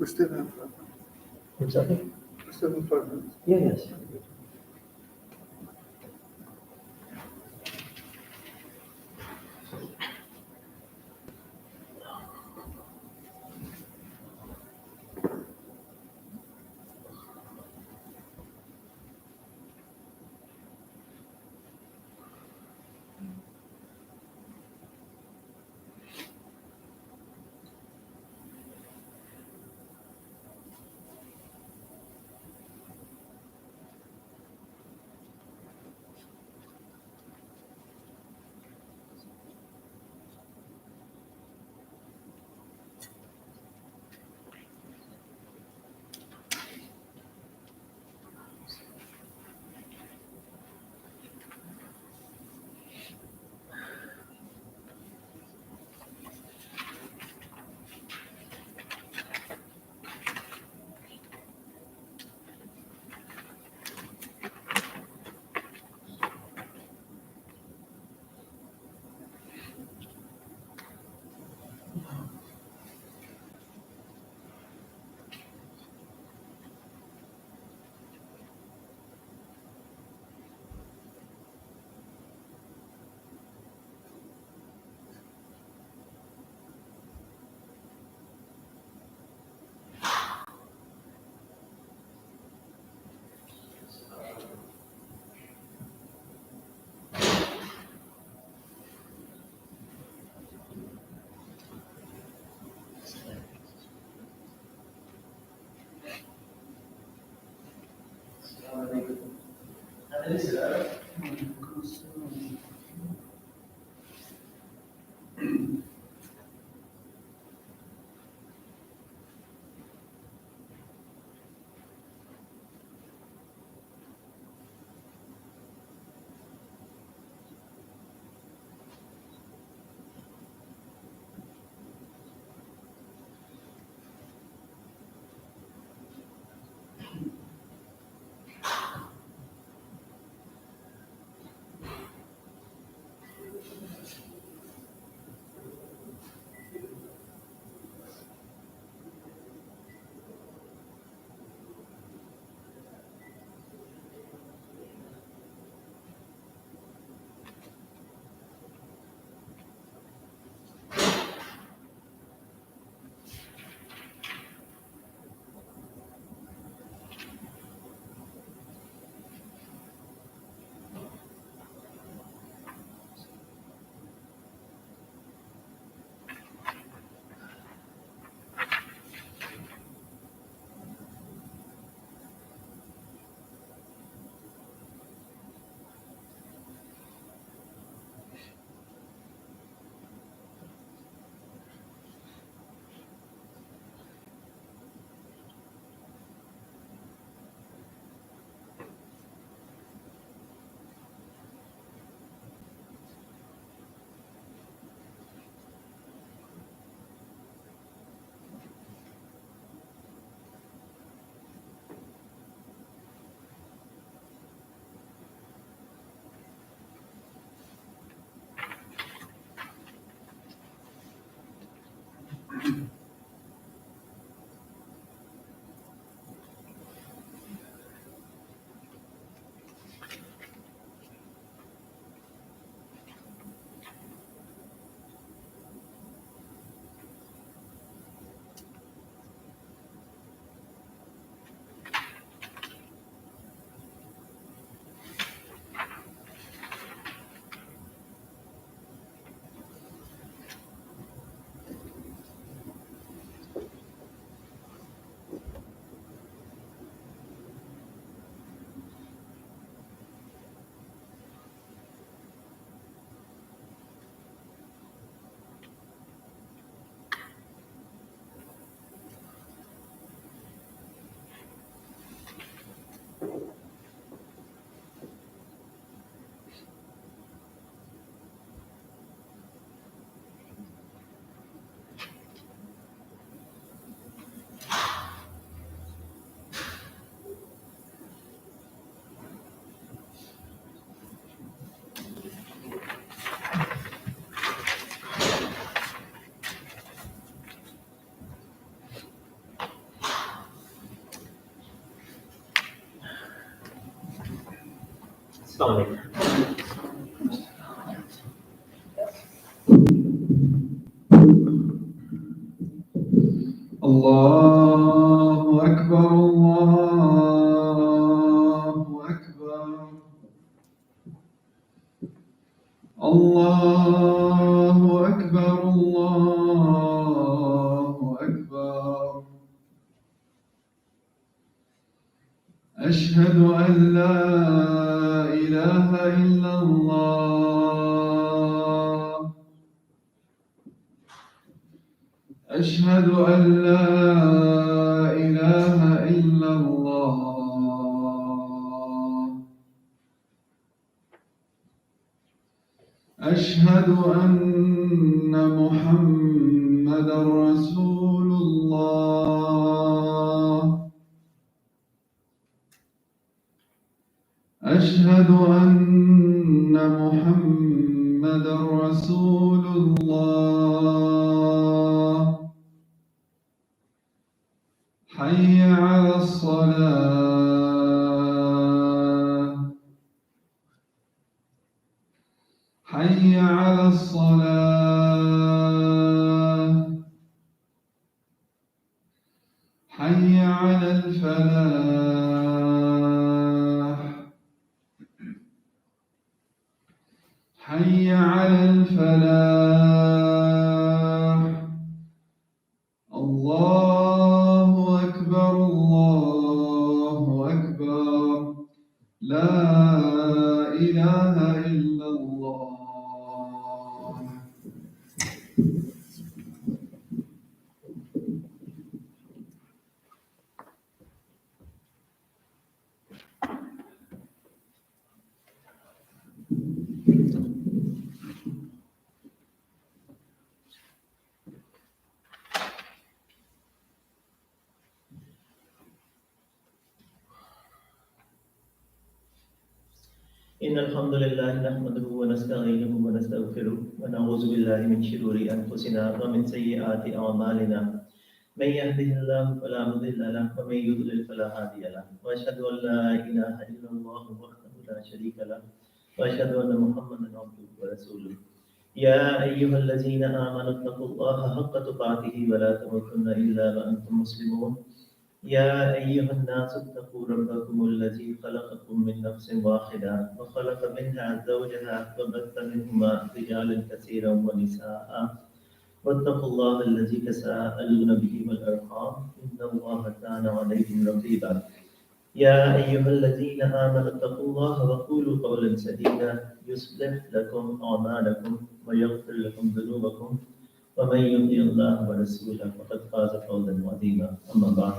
still have 5 minutes. What's that? We still have 5 minutes. Yeah, yes. Assalamu alaikum. الله أكبر الله أكبر الله أكبر الله أكبر أشهد أن لا إله إلا الله أشهد أن لا إله إلا الله أشهد أن محمدا رسول الله أشهد أن محمدا رسول الله حي على الصلاة حي على الصلاة حي على الفلاح حي على الفلاح الله أكبر الله أكبر لا إله إلا الله إن الحمد لله نحمده ونستعينه ونستغفره ونعوذ بالله من شرور أنفسنا ومن سيئات أعمالنا من يهده الله فلا مضل له ومن يضلل فلا هادي له وأشهد أن لا إله إلا الله وحده لا شريك له وأشهد أن محمدا عبده ورسوله يا أيها الذين آمنوا اتقوا الله حق تقاته ولا تموتن إلا وأنتم مسلمون يا أيها الناس اتقوا ربكم الذي خلقكم من نفس واحدة وخلق منها زوجها وبث منهما رجالا كثيرا ونساء واتقوا الله الذي تساءلون به والأرحام إن الله كان عليكم رقيبا يا أيها الذين آمنوا اتقوا الله وقولوا قولا سديدا يصلح لكم أعمالكم ويغفر لكم ذنوبكم ومن يطع الله ورسوله فقد فاز فوزا عظيما أما بعد.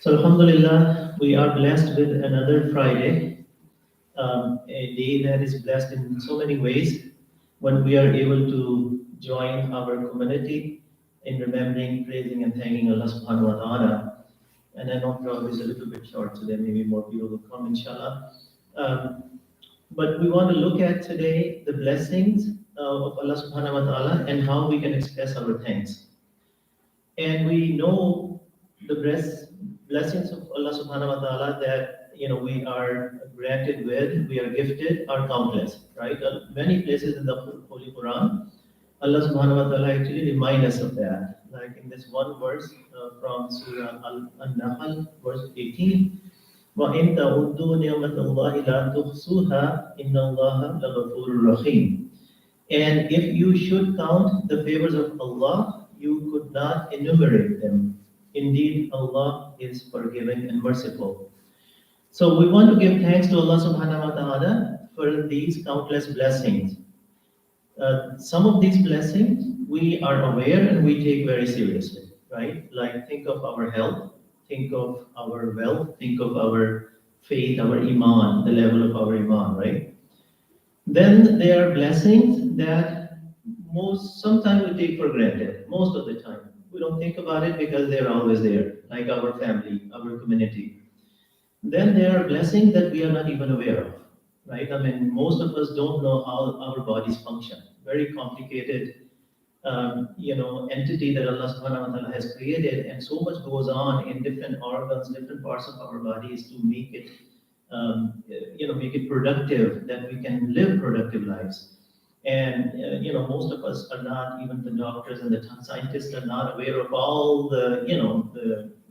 So Alhamdulillah, we are blessed with another Friday, a day that is blessed in so many ways when we are able to join our community in remembering, praising and thanking Allah subhanahu wa ta'ala. And I know crowd is a little bit short, so there may be more people who come inshallah. But we want to look at today the blessings of Allah subhanahu wa ta'ala and how we can express our thanks. And we know the blessings of Allah subhanahu wa ta'ala that we are granted with, we are gifted, are countless, right? Many places in the Holy Quran, Allah subhanahu wa ta'ala actually remind us of that. Like in this one verse from Surah Al-Nahl, verse 18, وَإِن تَعُدُّوا نِعْمَةَ اللَّهِ لَا تُحْصُوهَا إِنَّ اللَّهَ لَغَفُورٌ رَحِيمٌ. And if you should count the favors of Allah, you could not enumerate them. Indeed, Allah is forgiving and merciful. So we want to give thanks to Allah subhanahu wa ta'ala for these countless blessings. Some of these blessings we are aware and we take very seriously, right? Like think of our health, think of our wealth, think of our faith, our iman, the level of our iman, right? Then there are blessings that sometimes we take for granted, most of the time. We don't think about it because they're always there, like our family, our community. Then there are blessings that we are not even aware of, right? I mean, most of us don't know how our bodies function. Very complicated, entity that Allah subhanahu wa ta'ala has created, and so much goes on in different organs, different parts of our bodies to make it make it productive, that we can live productive lives. And most of us are not, even the doctors and the scientists are not aware of all the,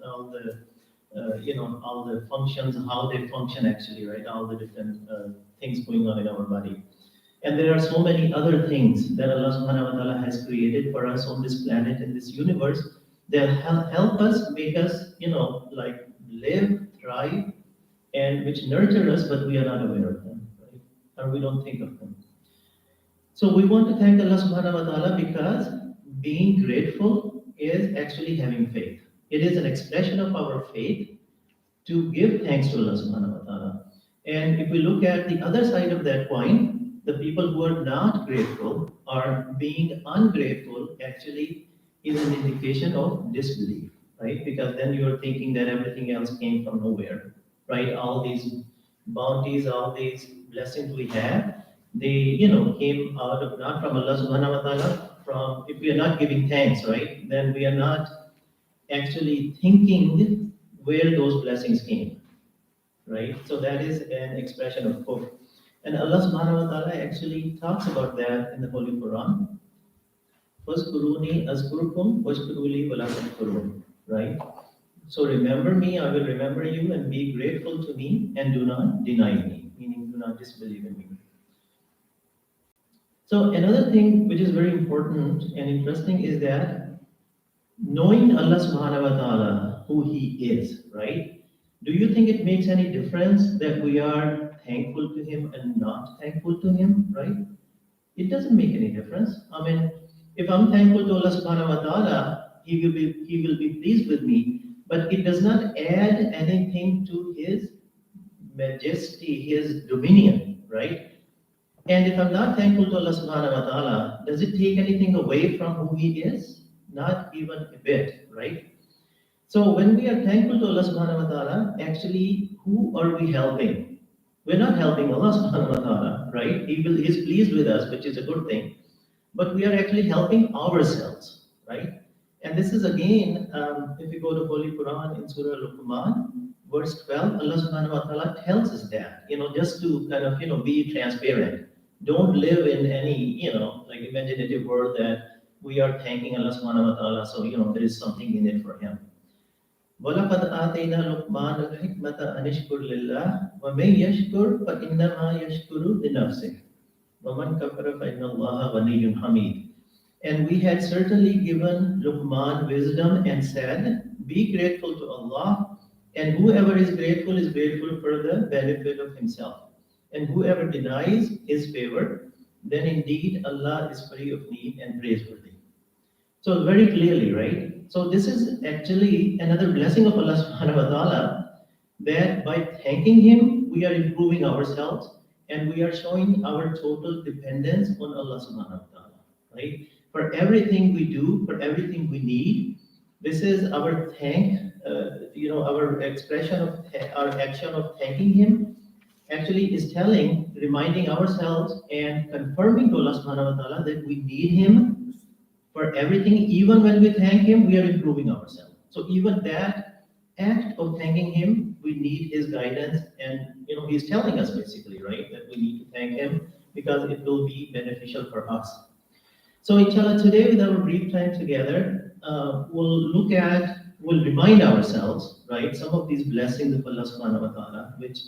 all the functions, how they function actually, right? All the different things going on in our body. And there are so many other things that Allah subhanahu wa ta'ala has created for us on this planet, in this universe, that help us, make us, like live, thrive, and which nurture us, but we are not aware of them, right? Or we don't think of them. So we want to thank Allah subhanahu wa ta'ala because being grateful is actually having faith. It is an expression of our faith to give thanks to Allah subhanahu wa ta'ala. And if we look at the other side of that coin, the people who are not grateful or being ungrateful actually is an indication of disbelief, right? Because then you are thinking that everything else came from nowhere, right? All these bounties, all these blessings we have, they, came out of not from Allah subhanahu wa ta'ala, from, if we are not giving thanks, right? Then we are not actually thinking where those blessings came, right? So that is an expression of kufr. And Allah subhanahu wa ta'ala actually talks about that in the Holy Quran. Fazkuruni azkurukum washkuruli wala takfurun, right? So remember me, I will remember you, and be grateful to me, and do not deny me, meaning do not disbelieve in me. So another thing which is very important and interesting is that knowing Allah subhanahu wa ta'ala, who He is, right? Do you think it makes any difference that we are thankful to Him and not thankful to Him, right? It doesn't make any difference. I mean, if I'm thankful to Allah subhanahu wa ta'ala, He will be pleased with me, but it does not add anything to His majesty, His dominion, right? And if I'm not thankful to Allah subhanahu wa ta'ala, does it take anything away from who He is? Not even a bit, right? So when we are thankful to Allah subhanahu wa ta'ala, actually, who are we helping? We're not helping Allah subhanahu wa ta'ala, right? He is pleased with us, which is a good thing. But we are actually helping ourselves, right? And this is again, if you go to Holy Quran in Surah Luqman, verse 12, Allah subhanahu wa ta'ala tells us that, just to kind of, be transparent. Don't live in any, like imaginative world that we are thanking Allah subhanahu wa ta'ala, so, there is something in it for Him. وَلَقَدْ آتَيْنَا لُقْمَانَ الْحِكْمَةَ أَنِ اشْكُرْ لِلَّهِ وَمَنْ يَشْكُرْ فَإِنَّمَا يَشْكُرُ لِنَفْسِهِ وَمَنْ كَفَرَ فَإِنَّ اللَّهَ غَنِيٌّ حَمِيدٌ. And we had certainly given Luqman wisdom and said, be grateful to Allah, and whoever is grateful for the benefit of himself. And whoever denies His favor, then indeed Allah is free of need and praiseworthy. So very clearly, right? So this is actually another blessing of Allah subhanahu wa ta'ala, that by thanking Him, we are improving ourselves and we are showing our total dependence on Allah subhanahu wa ta'ala, right? For everything we do, for everything we need, this is our our expression of our action of thanking Him actually is reminding ourselves and confirming to Allah subhanahu wa ta'ala that we need Him for everything. Even when we thank Him, we are improving ourselves. So even that act of thanking Him, we need His guidance, and He's telling us basically, right, that we need to thank Him because it will be beneficial for us. So inshallah, today with our brief time together, we'll remind ourselves, right, some of these blessings of Allah subhanahu wa ta'ala, which,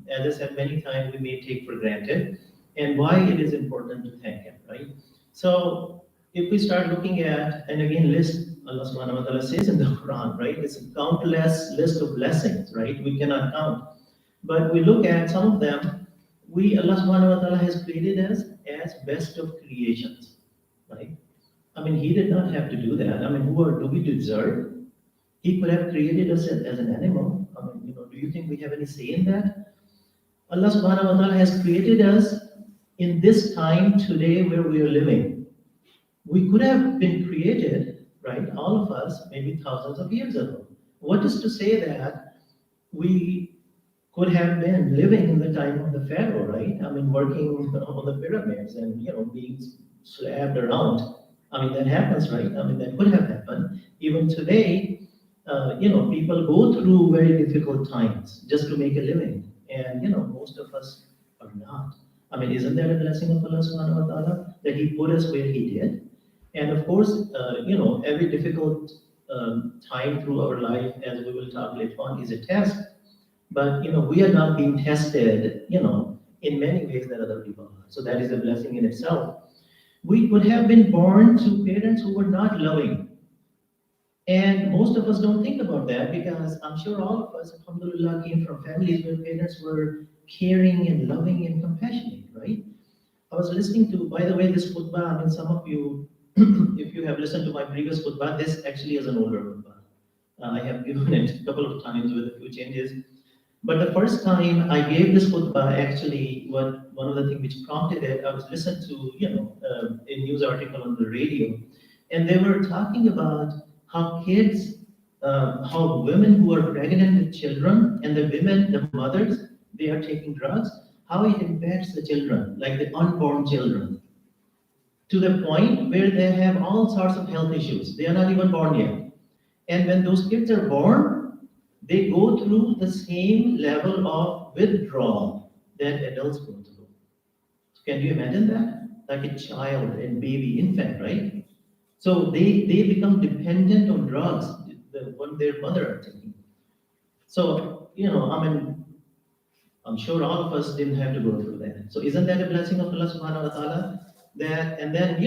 as I said many times, we may take for granted, and why it is important to thank Him, right? So if we start looking at, and again, list, Allah subhanahu wa ta'ala says in the Quran, right, it's a countless list of blessings, right? We cannot count. But we look at some of them, Allah subhanahu wa ta'ala has created us as best of creations, right? I mean, He did not have to do that. I mean, do we deserve? He could have created us as an animal. I mean, do you think we have any say in that? Allah subhanahu wa ta'ala has created us in this time today where we are living. We could have been created, right, all of us, maybe thousands of years ago. What is to say that we could have been living in the time of the Pharaoh, right? I mean, working on the pyramids and, being slaved around. I mean, that happens, right? I mean, that could have happened. Even today, people go through very difficult times just to make a living. And most of us are not. I mean, isn't that a blessing of Allah subhanahu wa ta'ala that He put us where He did? And of course, every difficult time through our life, as we will talk later on, is a test. But we are not being tested, in many ways that other people are. So that is a blessing in itself. We could have been born to parents who were not loving. And most of us don't think about that because I'm sure all of us, alhamdulillah, came from families where parents were caring and loving and compassionate, right? I was listening to, by the way, this khutbah, I mean, some of you, if you have listened to my previous khutbah, this actually is an older khutbah. I have given it a couple of times with a few changes. But the first time I gave this khutbah, actually, one of the things which prompted it, I was listening to, a news article on the radio, and they were talking about how kids, how women who are pregnant with children, and the women, the mothers, they are taking drugs, how it impacts the children, like the unborn children, to the point where they have all sorts of health issues. They are not even born yet. And when those kids are born, they go through the same level of withdrawal that adults go through. Can you imagine that? Like a child and baby, infant, right? So they become dependent on drugs, the one their mother are taking. So, I mean, I'm sure all of us didn't have to go through that. So isn't that a blessing of Allah subhanahu wa ta'ala? That, and then,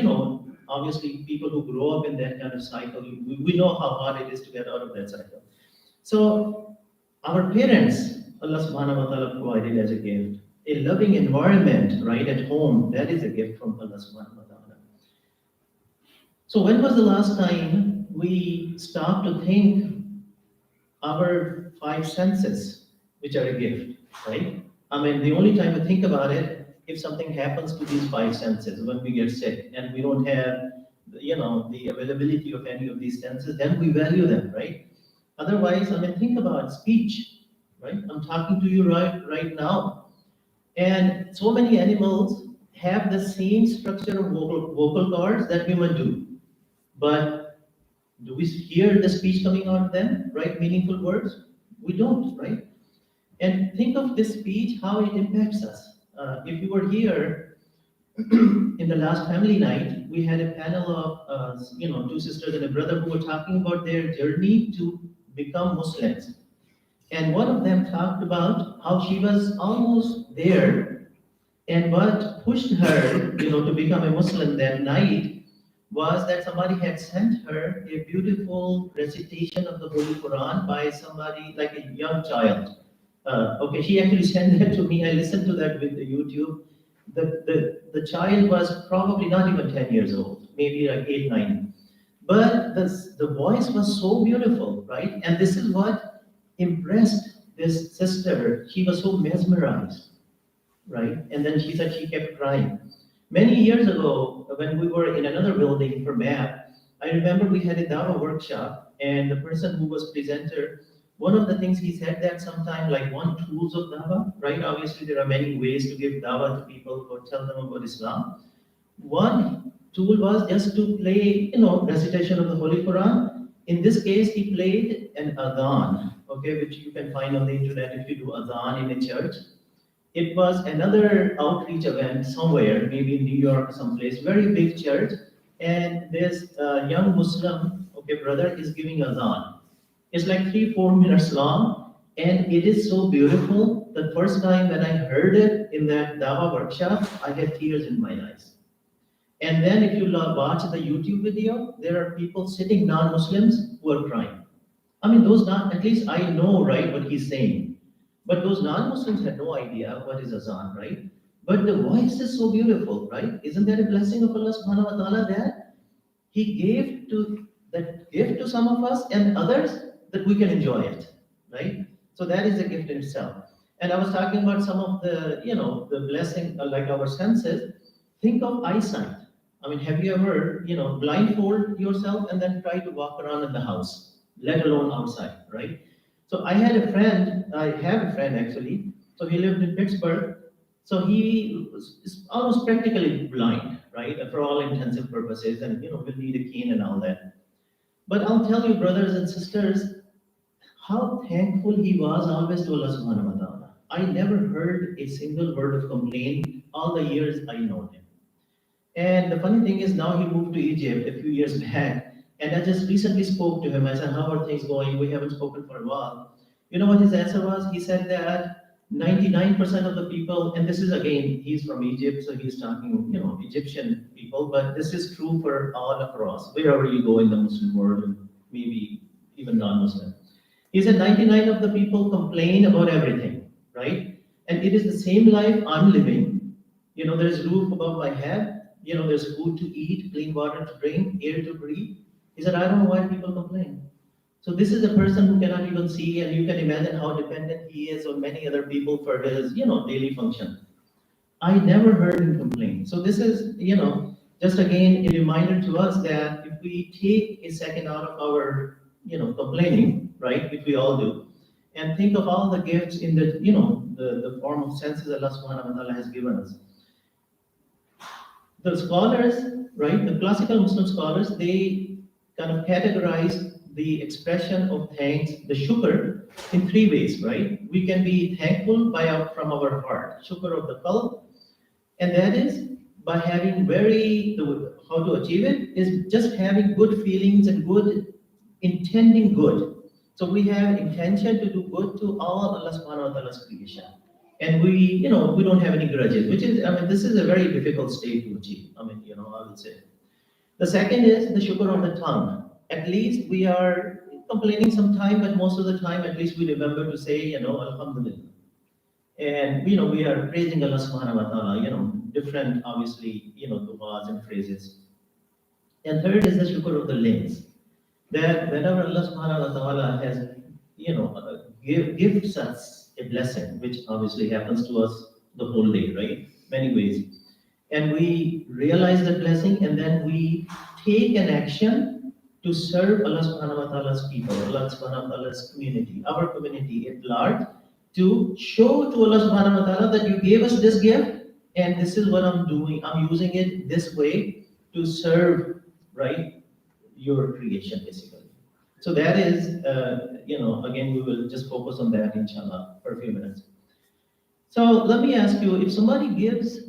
obviously people who grow up in that kind of cycle, we know how hard it is to get out of that cycle. So our parents, Allah subhanahu wa ta'ala provided as a gift. A loving environment, right, at home, that is a gift from Allah subhanahu wa ta'ala. So when was the last time we stopped to think our five senses, which are a gift, right? I mean, the only time we think about it, if something happens to these five senses, when we get sick and we don't have, the availability of any of these senses, then we value them, right? Otherwise, I mean, think about speech, right? I'm talking to you right now. And so many animals have the same structure of vocal cords that humans do. But do we hear the speech coming out of them, right? Meaningful words? We don't, right? And think of this speech, how it impacts us. If you were here in the last family night, we had a panel of, two sisters and a brother who were talking about their journey to become Muslims. And one of them talked about how she was almost there, and what pushed her, to become a Muslim that night was that somebody had sent her a beautiful recitation of the Holy Quran by somebody like a young child. Okay, she actually sent that to me. I listened to that with the YouTube. The child was probably not even 10 years old, maybe like 8, 9. But the voice was so beautiful, right? And this is what impressed this sister. She was so mesmerized, right? And then she said she kept crying. Many years ago, when we were in another building for MAP, I remember we had a Dawah workshop, and the person who was presenter, one of the things he said that sometime, like one tools of Dawah, right? Obviously, there are many ways to give Dawah to people or tell them about Islam. One tool was just to play, recitation of the Holy Quran. In this case, he played an adhan, okay, which you can find on the internet if you do adhan in a church. It was another outreach event somewhere, maybe in New York or someplace, very big church, and this young Muslim, okay, brother is giving adhan. It's like 3-4 minutes long, and it is so beautiful. The first time when I heard it in that Dawah workshop, I had tears in my eyes. And then if you watch the YouTube video, there are people sitting, non-Muslims, who are crying. I mean, at least I know, right, what he's saying. But those non-Muslims had no idea what is azan, right? But the voice is so beautiful, right? Isn't that a blessing of Allah subhanahu wa ta'ala that He gave that gift to some of us and others that we can enjoy it, right? So that is a gift in itself. And I was talking about some of the, the blessing, like our senses. Think of eyesight. I mean, have you ever, blindfold yourself and then try to walk around in the house, let alone outside, right? So I have a friend actually. So he lived in Pittsburgh. So he is almost practically blind, right, for all intensive purposes, and will need a cane and all that. But I'll tell you, brothers and sisters, how thankful he was always to Allah subhanahu wa ta'ala. I never heard a single word of complaint all the years I know him. And the funny thing is now he moved to Egypt a few years back, and I just recently spoke to him. I said, "How are things going? We haven't spoken for a while." You know what his answer was? He said that 99% of the people, and this is again, he's from Egypt, so he's talking, Egyptian people, but this is true for all across, wherever you go in the Muslim world, and maybe even non-Muslim. He said 99 of the people complain about everything, right? And it is the same life I'm living. There's roof above my head, there's food to eat, clean water to drink, air to breathe. He said, I don't know why people complain. So this is a person who cannot even see, and you can imagine how dependent he is on many other people for his, daily function. I never heard him complain. So this is, just again a reminder to us that if we take a second out of our, complaining, right, which we all do, and think of all the gifts in the form of senses Allah subhanahu wa ta'ala has given us. The scholars, right, the classical Muslim scholars, they kind of categorize the expression of thanks, the shukr, in three ways, right? We can be thankful from our heart, shukr of the qalb, and that is by having how to achieve it is just having good feelings and intending good. So we have intention to do good to all Allah subhanahu wa ta'ala's creation. And we don't have any grudges, which is, this is a very difficult state to achieve. I would say. The second is the shukr on the tongue. At least we are complaining sometime, but most of the time, at least we remember to say, Alhamdulillah. And, we are praising Allah subhanahu wa ta'ala, different, obviously, du'as and phrases. And third is the shukr of the limbs. That whenever Allah subhanahu wa ta'ala has, gives us a blessing, which obviously happens to us the whole day, right? Many ways. And we realize that blessing, and then we take an action to serve Allah subhanahu wa ta'ala's people, Allah subhanahu wa ta'ala's community, our community at large, to show to Allah subhanahu wa ta'ala that you gave us this gift, and this is what I'm doing. I'm using it this way to serve, right, your creation, basically. So that is, again, we will just focus on that, inshallah, for a few minutes. So let me ask you, if somebody gives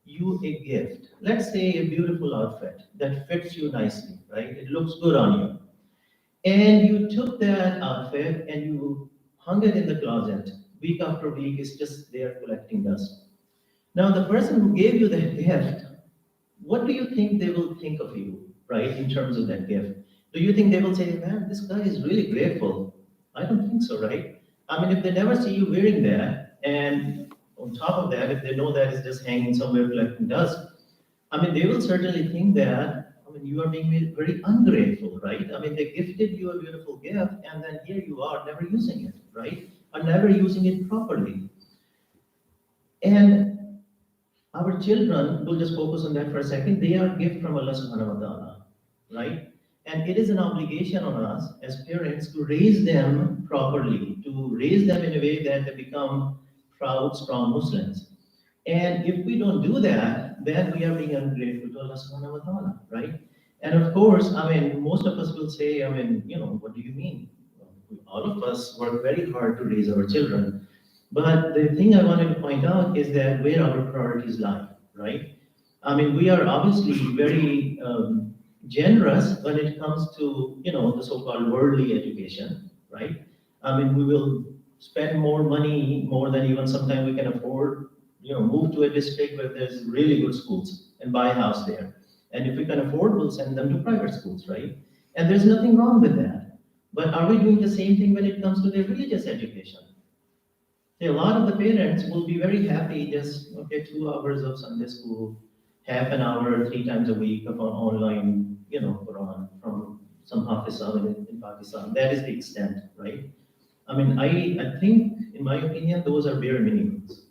you a gift, let's say a beautiful outfit that fits you nicely, right? It looks good on you. And you took that outfit and you hung it in the closet. Week after week, it's just there collecting dust. Now, the person who gave you that gift, what do you think they will think of you, right, in terms of that gift? Do you think they will say, man, this guy is really grateful? I don't think so, right? If they never see you wearing that, and on top of that, if they know that it's just hanging somewhere collecting dust, they will certainly think that, you are being very ungrateful, right? They gifted you a beautiful gift, and then here you are never using it, right? Or never using it properly. And our children, we'll just focus on that for a second, they are a gift from Allah subhanahu wa ta'ala, right? And it is an obligation on us as parents to raise them properly, to raise them in a way that they become proud, strong Muslims. And if we don't do that, then we are being ungrateful to Allah subhanahu wa ta'ala, right? And of course, most of us will say, what do you mean? All of us work very hard to raise our children. But the thing I wanted to point out is that where our priorities lie, right? We are obviously very generous when it comes to, the so-called worldly education, right? We will spend more money, more than even sometimes we can afford, move to a district where there's really good schools and buy a house there. And if we can afford, we'll send them to private schools, right? And there's nothing wrong with that. But are we doing the same thing when it comes to their religious education? A lot of the parents will be very happy just, 2 hours of Sunday school, half an hour, 3 times a week of online, Quran from some Hafiz in Pakistan. That is the extent, right? I think, in my opinion, those are bare minimums,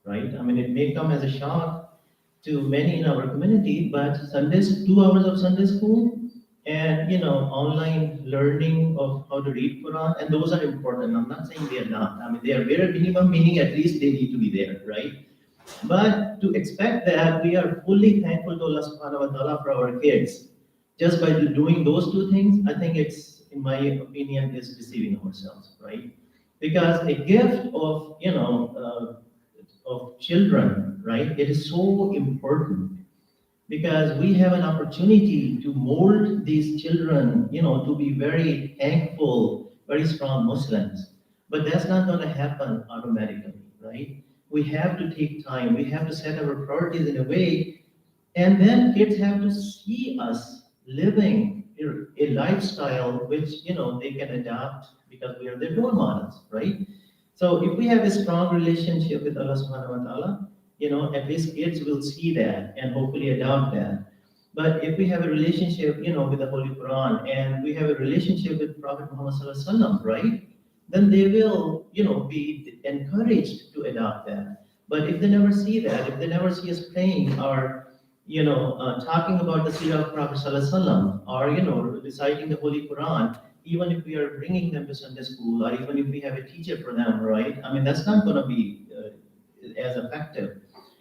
right? It may come as a shock to many in our community, but 2 hours of Sunday school and, online learning of how to read Quran, and those are important. I'm not saying they are not. They are bare minimum, meaning at least they need to be there, right? But to expect that we are fully thankful to Allah subhanahu wa ta'ala for our kids, just by doing those two things, I think it's, in my opinion, is deceiving ourselves, right? Because a gift of, of children, right? It is so important because we have an opportunity to mold these children, to be very thankful, very strong Muslims. But that's not going to happen automatically, right? We have to take time. We have to set our priorities in a way, and then kids have to see us living a lifestyle which, they can adapt because we are their role models, right? So if we have a strong relationship with Allah subhanahu wa ta'ala, at least kids will see that and hopefully adopt that. But if we have a relationship, with the Holy Quran and we have a relationship with Prophet Muhammad sallallahu alaihi wasallam, right? Then they will, be encouraged to adopt that. But if they never see that, if they never see us praying or, talking about the seerah of Prophet sallallahu alaihi wasallam or, reciting the Holy Quran, even if we are bringing them to Sunday school, or even if we have a teacher for them, right? I mean, that's not going to be as effective.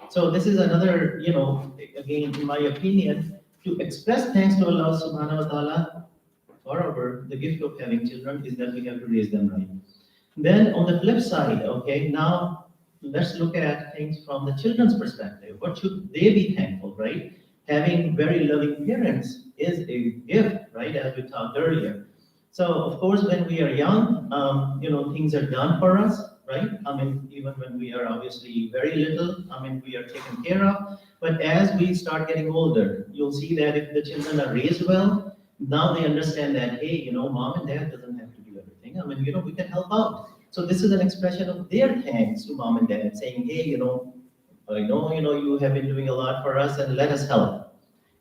So this is another, again, in my opinion, to express thanks to Allah subhanahu wa ta'ala for the gift of having children is that we have to raise them right. Then on the flip side, okay, now let's look at things from the children's perspective. What should they be thankful, right? Having very loving parents is a gift, right? As we talked earlier. So of course, when we are young, things are done for us, right? I mean, even when we are obviously very little, I mean, we are taken care of. But as we start getting older, you'll see that if the children are raised well, now they understand that, hey, mom and dad doesn't have to do everything. I mean, we can help out. So this is an expression of their thanks to mom and dad, saying, hey, I know, you have been doing a lot for us and let us help.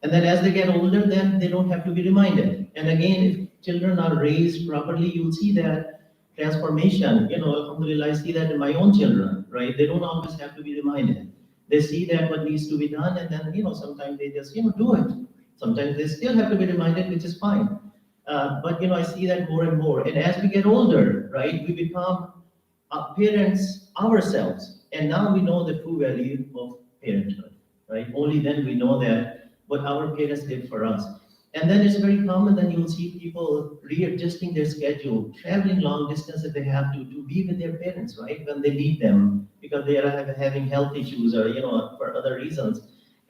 And then as they get older, then they don't have to be reminded. And again, if children are raised properly, you'll see that transformation. Alhamdulillah, I see that in my own children, right? They don't always have to be reminded. They see that what needs to be done, and then, sometimes they just, do it. Sometimes they still have to be reminded, which is fine. But, I see that more and more. And as we get older, right, we become parents ourselves. And now we know the true value of parenthood, right? Only then we know that what our parents did for us. And then it's very common that you'll see people readjusting their schedule, traveling long distance if they have to be with their parents, right? When they need them, because they are having health issues or, for other reasons.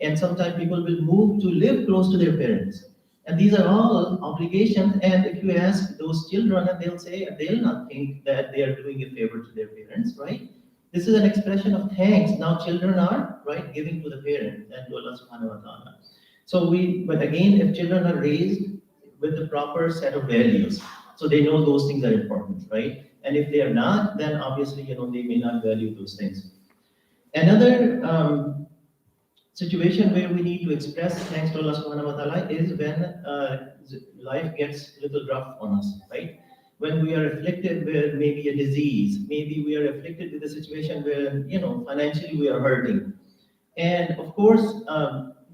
And sometimes people will move to live close to their parents. And these are all obligations. And if you ask those children, and they'll say, they'll not think that they are doing a favor to their parents, right? This is an expression of thanks. Now children are, right, giving to the parent and to Allah subhanahu wa ta'ala. But again, if children are raised with the proper set of values, so they know those things are important, right? And if they are not, then obviously, they may not value those things. Another situation where we need to express thanks to Allah subhanahu wa ta'ala is when life gets a little rough on us, right? When we are afflicted with maybe a disease, maybe we are afflicted with a situation where, financially we are hurting. And of course,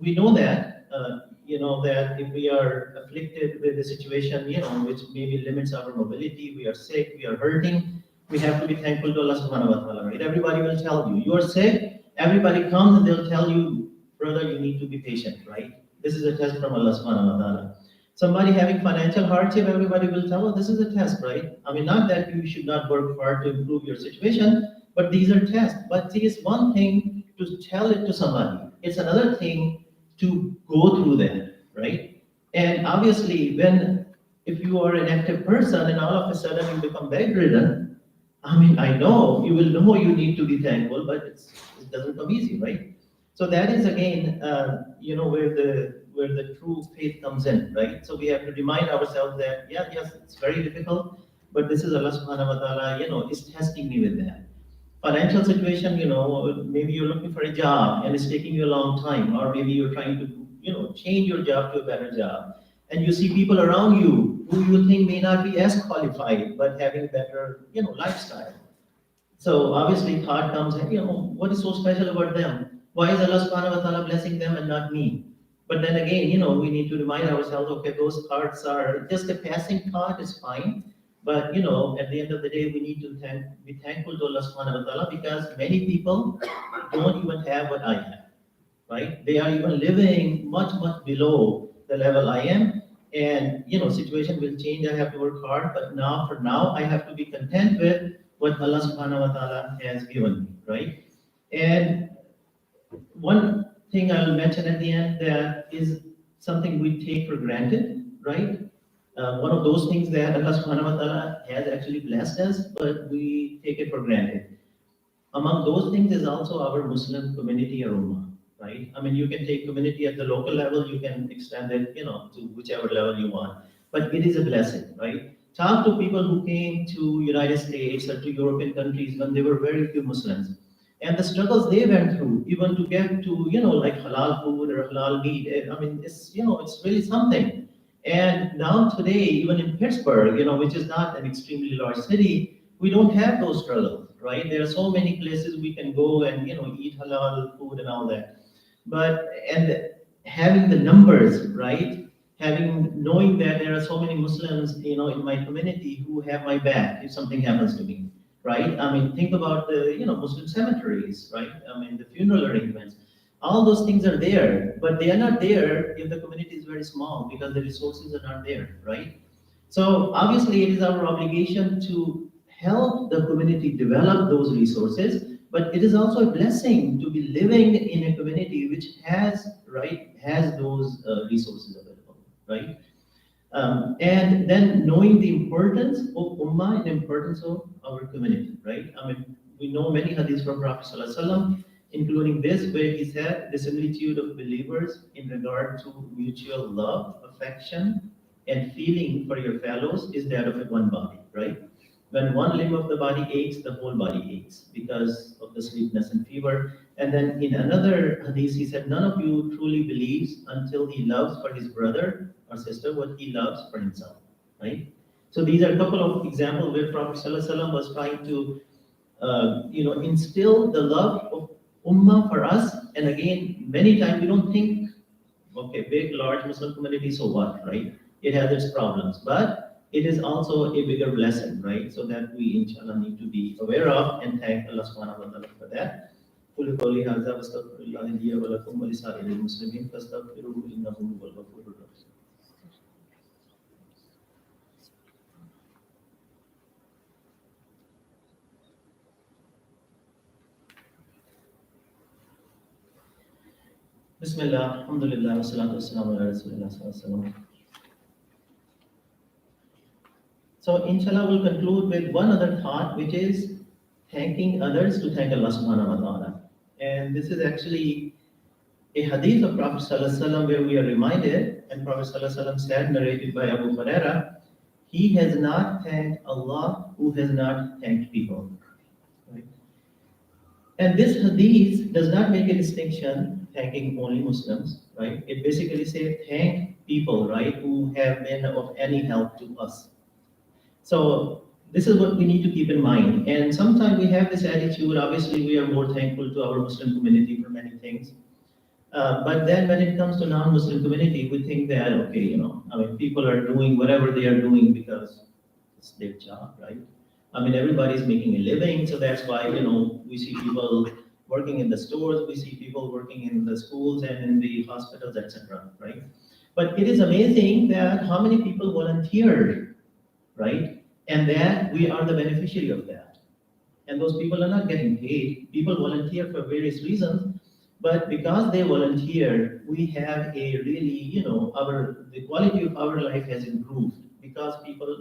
we know that, that if we are afflicted with a situation, which maybe limits our mobility, we are sick, we are hurting, we have to be thankful to Allah subhanahu wa ta'ala, right? Everybody will tell you, you are sick, everybody comes and they'll tell you, brother, you need to be patient, right? This is a test from Allah subhanahu wa ta'ala. Somebody having financial hardship, everybody will tell, oh, this is a test, right? I mean, not that you should not work hard to improve your situation, but these are tests. But see, it's one thing to tell it to somebody. It's another thing to go through that, right? And obviously, if you are an active person and all of a sudden you become bedridden, I mean, I know you will know you need to be thankful, but it doesn't come easy, right? So that is again, where the true faith comes in, right? So we have to remind ourselves that, yes, it's very difficult, but this is Allah subhanahu wa ta'ala, is testing me with that. Financial situation, maybe you're looking for a job and it's taking you a long time, or maybe you're trying to, change your job to a better job. And you see people around you who you think may not be as qualified, but having a better, lifestyle. So obviously thought comes, what is so special about them? Why is Allah subhanahu wa ta'ala blessing them and not me? But then again, we need to remind ourselves, okay, those thoughts are just a passing thought, is fine. But at the end of the day, we need to be thankful to Allah subhanahu wa ta'ala because many people don't even have what I have, right? They are even living much, much below the level I am. And situation will change. I have to work hard, but for now, I have to be content with what Allah subhanahu wa ta'ala has given me, right? And one thing I'll mention at the end that is something we take for granted, right? One of those things that Allah subhanahu wa ta'ala has actually blessed us, but we take it for granted. Among those things is also our Muslim community or ummah, right? I mean, you can take community at the local level, you can extend it, to whichever level you want. But it is a blessing, right? Talk to people who came to United States or to European countries when there were very few Muslims. And the struggles they went through, even to get to, like halal food or halal meat. I mean, it's really something. And now today, even in Pittsburgh, which is not an extremely large city, we don't have those struggles, right? There are so many places we can go and eat halal food and all that. But and having the numbers, right? Knowing that there are so many Muslims, in my community who have my back if something happens to me, right? I mean, think about the Muslim cemeteries, right? I mean, the funeral arrangements. All those things are there, but they are not there if the community is very small because the resources are not there, right? So obviously, it is our obligation to help the community develop those resources, but it is also a blessing to be living in a community which has those resources available, right? And then knowing the importance of ummah and the importance of our community, right? I mean, we know many hadiths from Prophet Sallallahu Alaihi Wasallam, including this, where he said the similitude of believers in regard to mutual love, affection, and feeling for your fellows is that of a one body, right? When one limb of the body aches, the whole body aches because of the sleepiness and fever. And then in another hadith, he said, none of you truly believes until he loves for his brother or sister what he loves for himself, right? So these are a couple of examples where Prophet Sallallahu Alaihi Wasallam was trying to, instill the love of ummah for us. And again, many times we don't think, okay, big, large Muslim community, so what, right? It has its problems, but it is also a bigger blessing, right? So that we, inshallah, need to be aware of and thank Allah subhanahu wa ta'ala for that. قل قولي هذا واستغفر الله لي ولكم ولسائر المسلمين فاستغفروه انه هو الغفور الرحيم. Bismillah, alhamdulillah, wassalatu wassalamu ala rasulillah sallallahu alaihi wasallam. So inshallah we'll conclude with one other thought, which is thanking others to thank Allah subhanahu wa ta'ala. And this is actually a hadith of Prophet sallallahu alaihi wasallam where we are reminded, and Prophet sallallahu alaihi wasallam said, narrated by Abu Huraira, he has not thanked Allah who has not thanked people. Right? And this hadith does not make a distinction thanking only Muslims, right? It basically says thank people, right, who have been of any help to us. So this is what we need to keep in mind. And sometimes we have this attitude, obviously we are more thankful to our Muslim community for many things. But then when it comes to non-Muslim community, we think that, okay, I mean, people are doing whatever they are doing because it's their job, right? I mean, everybody's making a living, so that's why, we see people working in the stores, we see people working in the schools and in the hospitals, etc., right? But it is amazing that how many people volunteered, right? And that we are the beneficiary of that. And those people are not getting paid. People volunteer for various reasons, but because they volunteer, we have a really, the quality of our life has improved because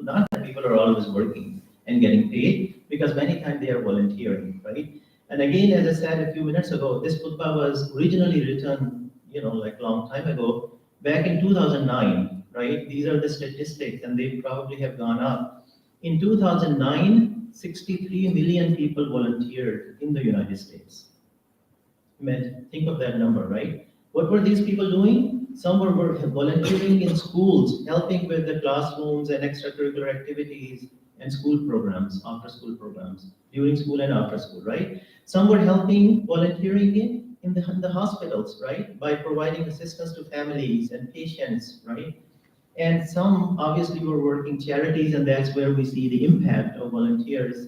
not that people are always working and getting paid, because many times they are volunteering, right? And again, as I said a few minutes ago, this khutbah was originally written, like long time ago, back in 2009, right? These are the statistics, and they probably have gone up. In 2009, 63 million people volunteered in the United States. Think of that number, right? What were these people doing? Some were volunteering in schools, helping with the classrooms and extracurricular activities and school programs, after school programs, during school and after school, right? Some were volunteering in the hospitals, right? By providing assistance to families and patients, right? And some obviously were working charities, and that's where we see the impact of volunteers,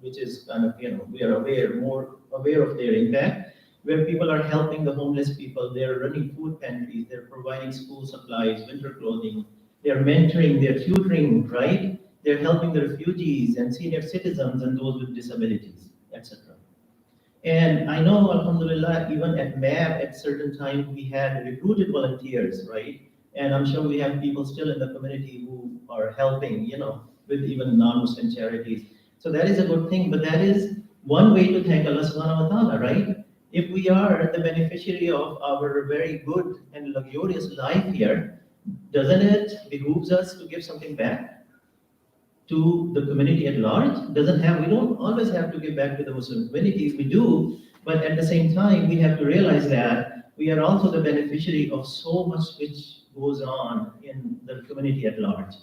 which is kind of, we are more aware of their impact, where people are helping the homeless people, they're running food pantries, they're providing school supplies, winter clothing, they're mentoring, they're tutoring, right? They're helping the refugees and senior citizens and those with disabilities, etc. And I know, Alhamdulillah, even at MAB at certain time we had recruited volunteers, right? And I'm sure we have people still in the community who are helping, with even non-Muslim charities. So that is a good thing, but that is one way to thank Allah subhanahu wa ta'ala, right? If we are the beneficiary of our very good and luxurious life here, doesn't it behooves us to give something back to the community at large? We don't always have to give back to the Muslim communities, we do, but at the same time, we have to realize that we are also the beneficiary of so much which goes on in the community at large.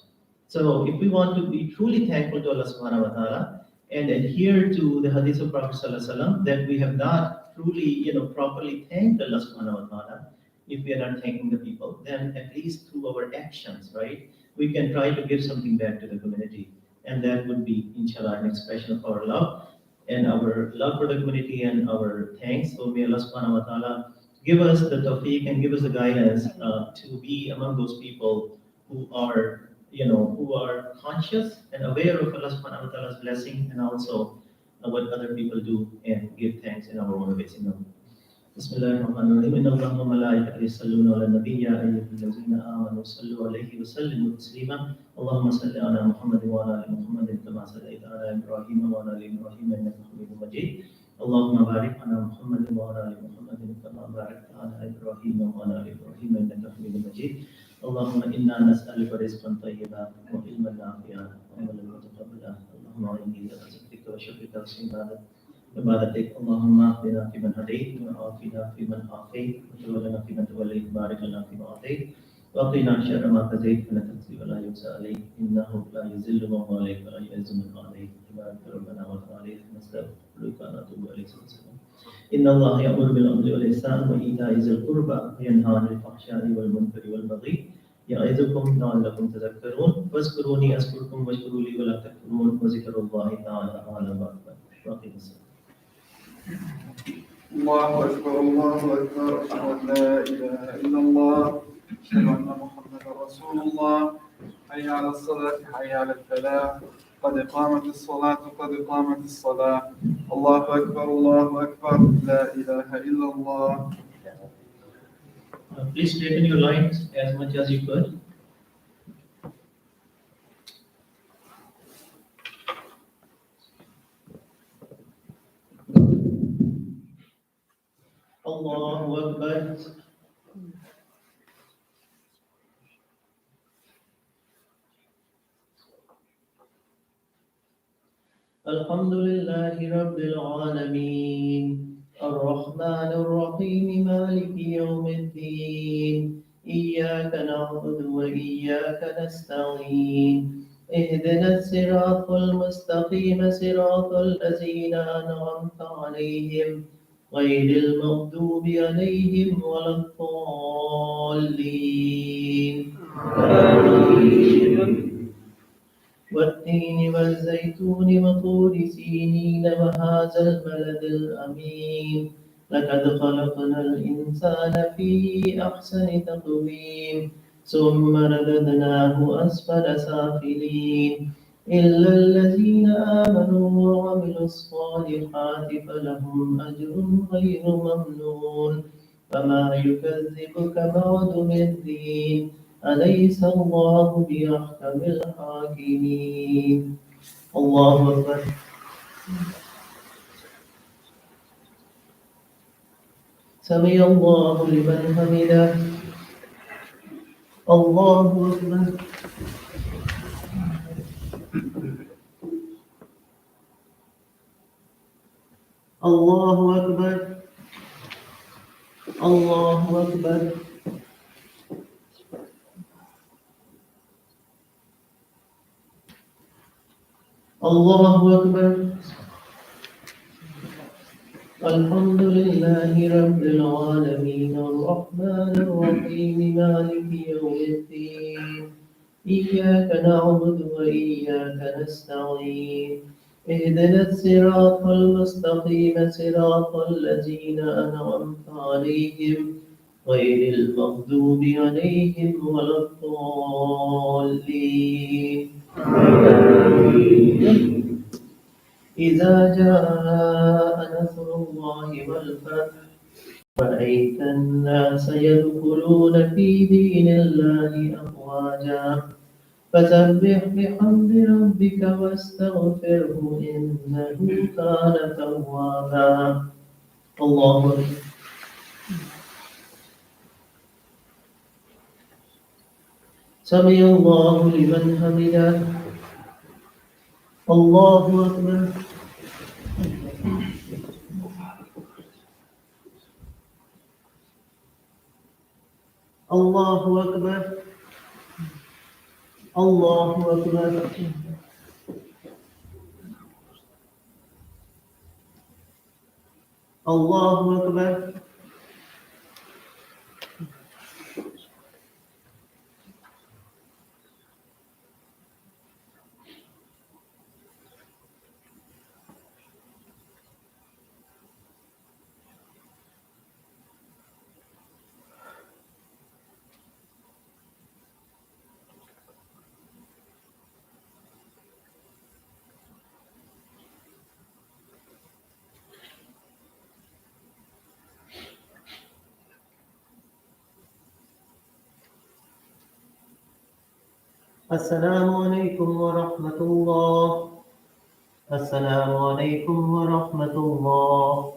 So if we want to be truly thankful to Allah subhanahu wa ta'ala and adhere to the hadith of Prophet sallallahu alaihi wasallam, that we have not truly, properly thanked Allah subhanahu wa ta'ala, if we are not thanking the people, then at least through our actions, right, we can try to give something back to the community. And that would be, inshallah, an expression of our love and our love for the community and our thanks. So may Allah subhanahu wa ta'ala give us the tawfiq and give us the guidance to be among those people who are, who are conscious and aware of Allah subhanahu wa ta'ala's blessing and also what other people do and give thanks in our own ways. بسم الله الرحمن الرحيم إن الله وملائكته يصلون على النبي يا أيها الذين آمنوا صلوا عليه وسلموا تسليما اللهم صل على محمد وعلى آل محمد كما صليت على إبراهيم وعلى آل إبراهيم إنك حميد مجيد اللهم بارك على محمد وعلى آل محمد كما باركت على إبراهيم وعلى آل إبراهيم إنك حميد مجيد اللهم إنا نسألك رزقا طيبا وعلما نافعا وعملا متقبلا اللهم أعني على ذكرك وشكرك وحسن عبادتك اللهم اهدنا فيمن هديت وعافنا فيمن عافيت وتولنا فيمن توليت بارك لنا فيما اعطيت وقنا شر ما قضيت فلا تقضي ولا يقضى عليك انه لا يذل من واليك ولا يعز من عليك تبارك ربنا وتعالى نستغفرك ونتوب اليك ان الله يامر بالعدل والاحسان وايتاء ذي القربى وينهى عن الفحشاء والمنكر والبغي يعظكم لعلكم تذكرون واذكروني اذكركم واشكروا لي ولا تكفرون وذكر الله تعالى اعلم واكبر واقيموا الصلاه الله أكبر الله أكبر أشهد أن لا إله إلا الله أشهد أن محمدا رسول الله حي على الصلاة حي على الفلاح قد قامت الصلاة قد قامت الصلاة الله أكبر لا إله إلا الله. Please straighten your lines as much as you could. Allahu Akbar. Alhamdulillahi Rabbil Alameen. Ar-Rahman Ar-Rahim Maliki Yawmiddin. إياك نعبد وإياك نستعين اهدنا الصراط المستقيم صراط الذين أنعمت عليهم غير المغضوب عليهم ولا الضالين والتين والزيتون وطور سينين وهذا البلد الأمين لقد خلقنا الإنسان في أحسن تقويم ثم رددناه أسفل سافلين إلا الذين آمنوا وعملوا الصالحات فلهم أجر غير ممنون فما يكذبك بعد بالدين أليس الله بأحكم الحاكمين. الله أكبر. سمع الله لمن حمده. الله أكبر. الله أكبر. الله أكبر. الله أكبر. الحمد لله رب العالمين الرحمن الرحيم مالك يوم الدين إياك نعبد وإياك نستعين اهدنا الصراط المستقيم صراط الذين أنعمت عليهم غير المغضوب عليهم ولا الضالين إذا جاء نصر الله والفتح رأيت الناس يدخلون في دين الله أفواجا فسبح بحمد ربك واستغفره إنه كان توابا الله أكبر سمع الله لمن حمده الله أكبر الله أكبر الله أكبر الله أكبر السلام عليكم ورحمة الله السلام عليكم ورحمة الله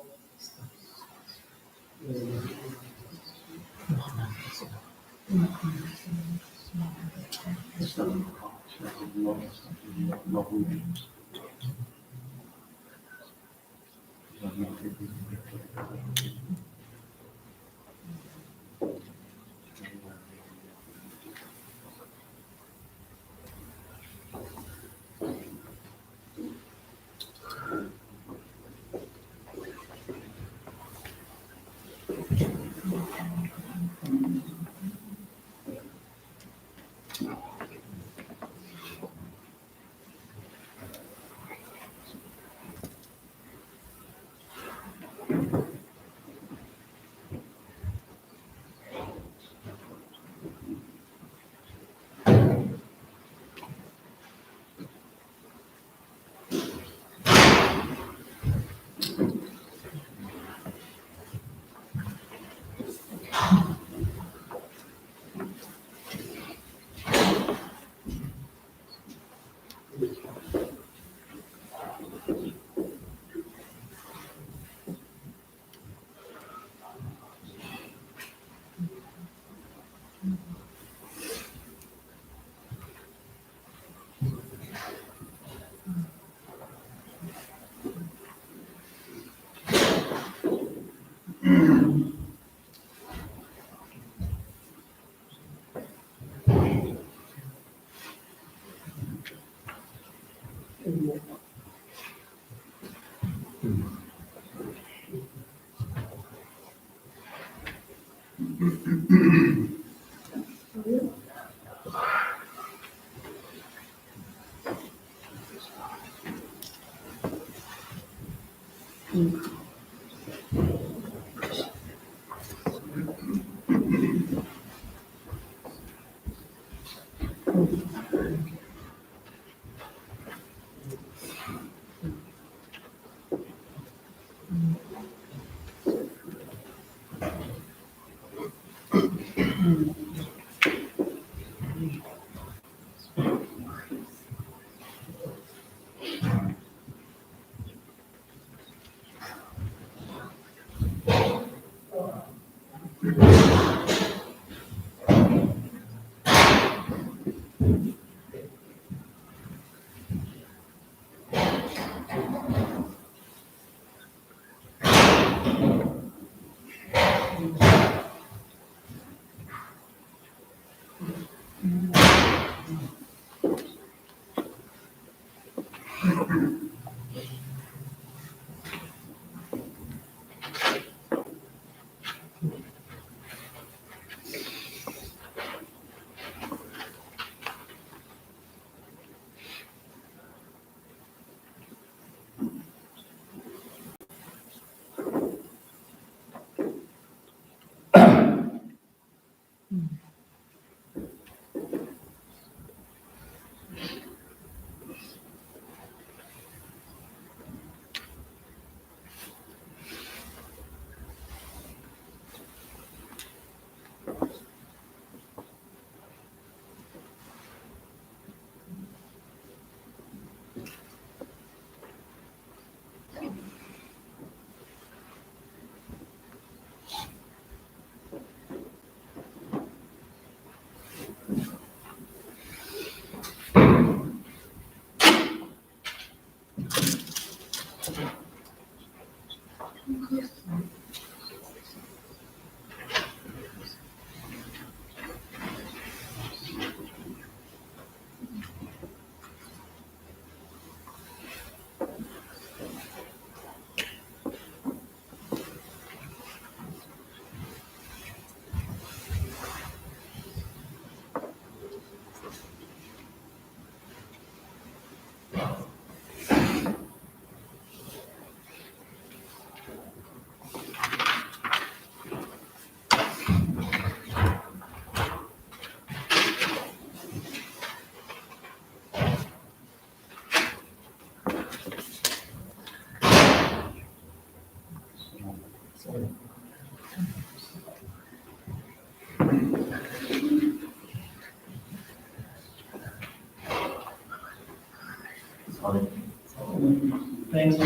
Thanks.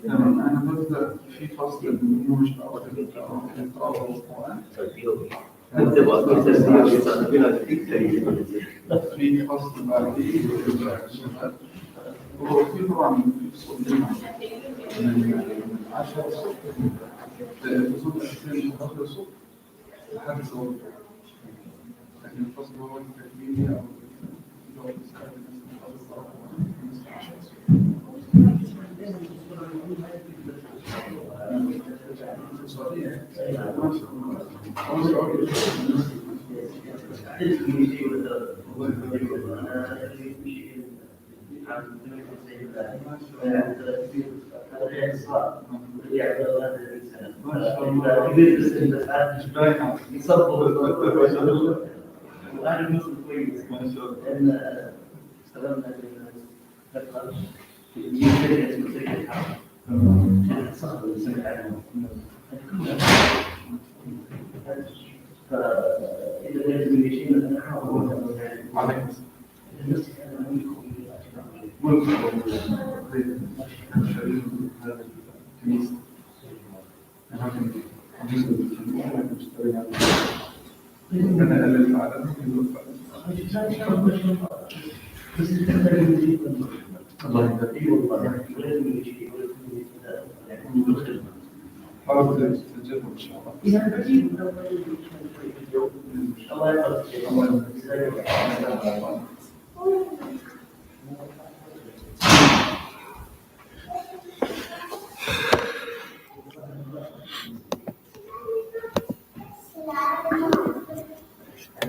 أنا ببدأ في فصل النمو القرآن في فصل بعديه وهو في طبعا في فصول الجمعة من 10 فصول الأساسية مخلصوا لحد صوت لكن الفصل هو التكميلي أو حاول تجرب إن شاء الله.